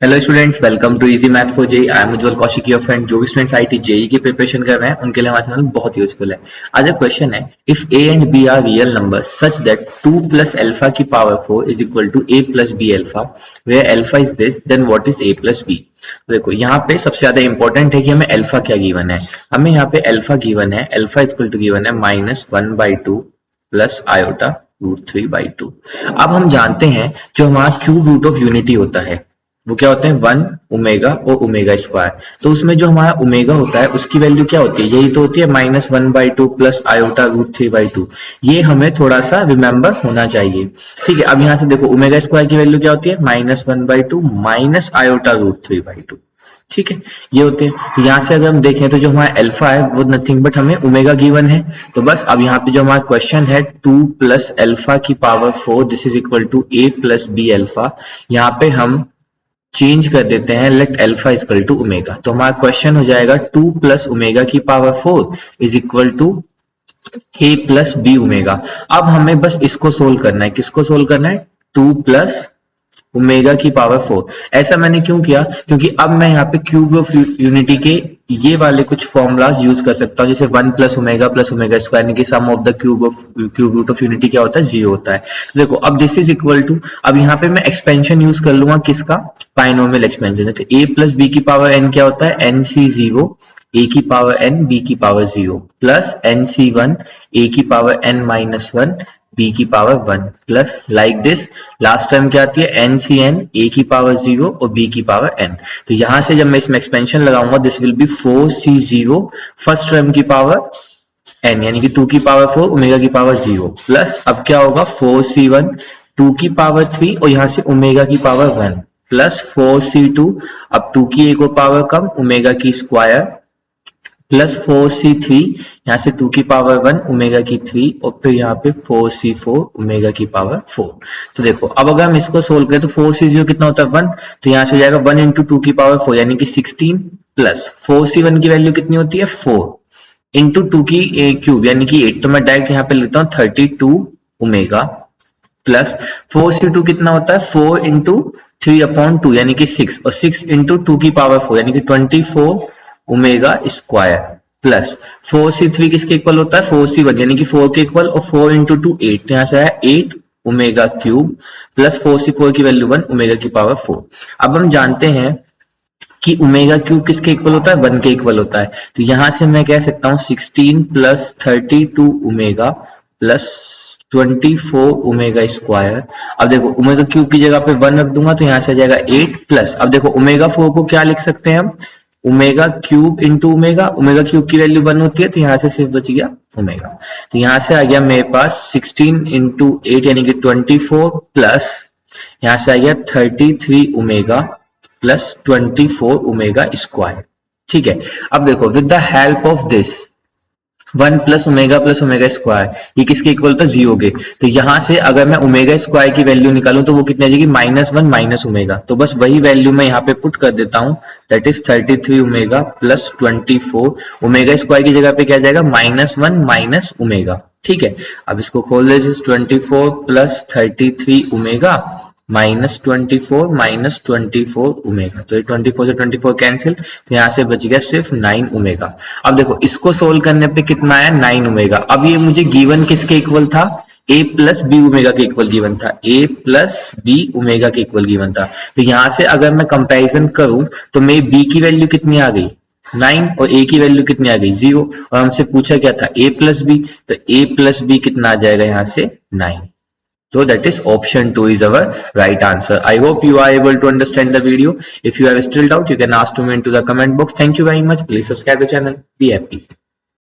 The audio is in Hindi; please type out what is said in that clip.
Hello students, welcome to easy math for JEE. I am Ujjwal Kaushik, your friend. जो भी स्टूडेंट्स आईटी जेई की प्रिपरेशन कर रहे हैं उनके लिए हमारा चैनल बहुत यूजफुल है। आज एक क्वेश्चन है, if a and b are real numbers such that 2 plus alpha की power 4 is equal to A plus B alpha, where alpha is this, then what is a plus b. देखो यहाँ पे सबसे ज्यादा इंपॉर्टेंट है कि हमें अल्फा क्या गिवन है। हमें यहाँ पे अल्फा गिवन है, अल्फा इक्वल टू गिवन है -1/2 प्लस आयोटा √3/2। अब हम जानते हैं जो हमारा क्यूब रूट ऑफ यूनिटी होता है वो क्या होते हैं 1 ओमेगा और ओमेगा स्क्वायर। तो उसमें जो हमारा ओमेगा होता है उसकी वैल्यू क्या होती है, यही तो होती है -1/2 प्लस आयोटा √3/2। ये हमें थोड़ा सा रिमेंबर होना चाहिए। ठीक है, अब यहाँ से देखो ओमेगा स्क्वायर की वैल्यू क्या होती है -1/2 माइनस आयोटा √3/2। ठीक है, ये होते हैं। तो यहाँ से अगर हम देखें तो जो हमारा अल्फा है वो नथिंग बट हमें ओमेगा गिवन है। तो बस अब यहाँ पे जो हमारा क्वेश्चन है 2 प्लस अल्फा की power 4 this is equal to A plus B alpha, यहाँ पे हम चेंज कर देते हैं let alpha equal to omega. तो हमारा क्वेश्चन हो जाएगा 2 प्लस ओमेगा की power 4 is equal to A plus B omega. अब हमें बस इसको सोल्व करना है। किसको सोल्व करना है? 2 प्लस ओमेगा की पावर 4। ऐसा मैंने क्यों किया? क्योंकि अब मैं यहाँ पे क्यूब ऑफ यूनिटी के ये वाले कुछ फॉर्मूलाज यूज कर सकता हूँ, जैसे 1 प्लस ओमेगा स्क्वायर यानी कि sum of the cube root of unity क्या होता है? 0 होता है। देखो अब दिस इज इक्वल टू, अब यहाँ पे मैं एक्सपेंशन यूज कर लूंगा किसका? बाइनोमियल एक्सपेंशन है। तो a प्लस बी की पावर n क्या होता है? nc0 a की पावर n b की पावर 0 प्लस nc1 a की पावर n माइनस 1 b की power 1 plus like this last term क्या आती है? ncn a की पावर 0 और b की पावर n। तो यहां से जब मैं इसमें एक्सपेंशन लगाऊंगा this will be 4c0 first term की पावर n यानी कि 2 की पावर 4 ओमेगा की पावर 0 प्लस अब क्या होगा 4c1 2 की पावर 3 और यहां से ओमेगा की पावर 1 प्लस 4c2 अब 2 की एक और पावर कम ओमेगा की स्क्वायर प्लस 4c3 यहाँ से 2 की पावर 1 ओमेगा की 3 और फिर यहाँ पे 4c4 ओमेगा की पावर 4। तो देखो अब अगर हम इसको सोल्व करें तो 4c0 कितना होता है 1, तो यहाँ से हो जाएगा 1 इंटू 2 की पावर 4 यानी कि 16 प्लस 4c1 की वैल्यू कितनी होती है 4 इंटू 2 की क्यूब यानी कि 8। तो मैं डायरेक्ट यहाँ पे लेता हूँ 32 ओमेगा प्लस 4c2 कितना होता है 4 इंटू 3/2 यानी कि 6 और 6 इंटू 2 की पावर 4 यानी कि 24 ओमेगा स्क्वायर प्लस 4c3 किसके इक्वल होता है 4c1 यानी कि 4 के इक्वल और 4 इंटू 2 8। तो यहाँ से आया 8 ओमेगा क्यूब प्लस 4c4 की वैल्यू 1 ओमेगा की पावर 4। अब हम जानते हैं कि ओमेगा क्यूब किसके इक्वल होता है 1 के इक्वल होता है। तो यहां से मैं कह सकता हूं 16 plus 32 omega plus 24 omega square. अब देखो ओमेगा क्यूब की जगह पे 1 रख दूंगा तो यहां से आ जाएगा 8 प्लस अब देखो ओमेगा 4 को क्या लिख सकते हैं हम omega cube into omega cube की वैल्यू 1 होती है तो यहां से सिर्फ बच गया ओमेगा। तो यहां से आ गया मेरे पास 16 इंटू 8 यानी कि 24 प्लस यहां से आ गया 33 ओमेगा प्लस 24 ओमेगा स्क्वायर। ठीक है, अब देखो with the help of this 1 plus omega square ये किसके इक्वल होता है 0 के। तो यहां से अगर मैं ओमेगा स्क्वायर की वैल्यू निकालूं तो वो कितनी आ जाएगी -1 माइनस ओमेगा। तो बस वही वैल्यू मैं यहाँ पे पुट कर देता हूं that is 33 omega plus 24 omega square की जगह पे क्या जाएगा -1 माइनस ओमेगा। ठीक है, अब इसको खोल दीजिए 24 प्लस 33 ओमेगा -24 ओमेगा। तो ये 24 से 24 कैंसिल तो यहां से बच गया सिर्फ 9 ओमेगा। अब देखो इसको सोल्व करने पे कितना आया 9 ओमेगा। अब ये मुझे गिवन किसके इक्वल था a प्लस बी ओमेगा के इक्वल गिवन था, a प्लस बी ओमेगा के इक्वल गिवन था। तो यहां से अगर मैं कंपैरिजन करूं तो मेरी b की वैल्यू कितनी आ गई 9 और a की वैल्यू कितनी आ गई 0 और हमसे पूछा क्या था a प्लस बी। तो a प्लस बी कितना आ जाएगा यहाँ से 9। So that is option 2 is our right answer. I hope you are able to understand the video. If you have still doubt, you can ask to me into the comment box. Thank you very much. Please subscribe the channel. Be happy.